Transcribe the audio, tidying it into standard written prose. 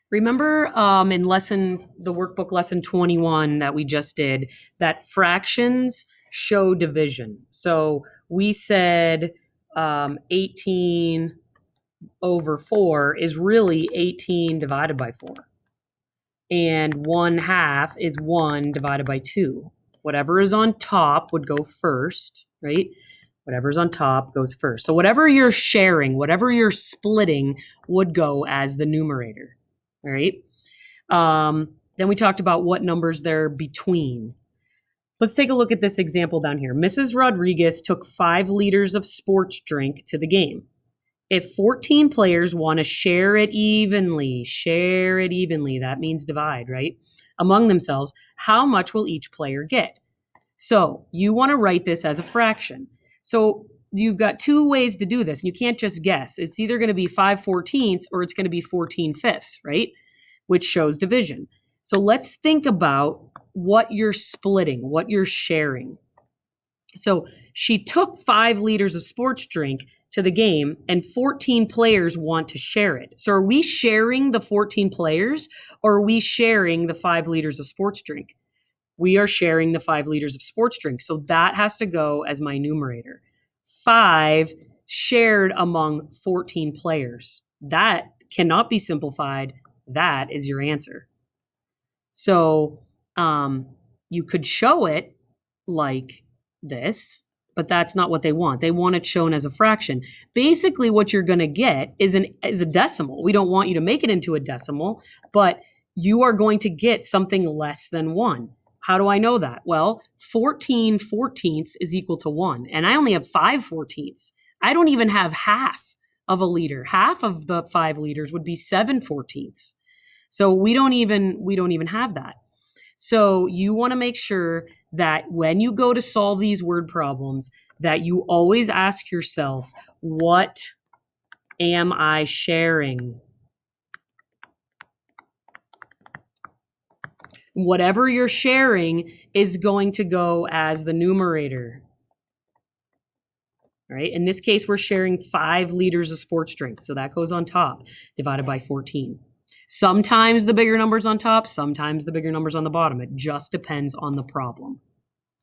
Remember in the workbook lesson 21 that we just did, that fractions show division. So we said 18 over 4 is really 18 divided by 4. And 1/2 is 1 divided by 2. Whatever is on top would go first, right? Whatever's on top goes first. So whatever you're sharing, whatever you're splitting would go as the numerator, all right? Then we talked about what numbers they're between. Let's take a look at this example down here. Mrs. Rodriguez took 5 liters of sports drink to the game. If 14 players want to share it evenly, that means divide, right? Among themselves, how much will each player get? So you want to write this as a fraction. So you've got 2 ways to do this. You can't just guess. It's either going to be 5/14 or it's going to be 14/5, right? Which shows division. So let's think about what you're splitting, what you're sharing. So she took 5 liters of sports drink to the game and 14 players want to share it. So are we sharing the 14 players or are we sharing the 5 liters of sports drink? We are sharing the 5 liters of sports drink. So that has to go as my numerator. 5 shared among 14 players. That cannot be simplified. That is your answer. So you could show it like this, but that's not what they want. They want it shown as a fraction. Basically, what you're going to get is a decimal. We don't want you to make it into a decimal, but you are going to get something less than 1. How do I know that? Well, 14/14 is equal to 1, and I only have 5/14. I don't even have half of a liter. Half of the 5 liters would be 7/14. So we don't even have that. So you want to make sure that when you go to solve these word problems, that you always ask yourself, what am I sharing? Whatever you're sharing is going to go as the numerator. Right? In this case, we're sharing 5 liters of sports drink. So that goes on top, divided by 14. Sometimes the bigger number's on top, sometimes the bigger number's on the bottom. It just depends on the problem.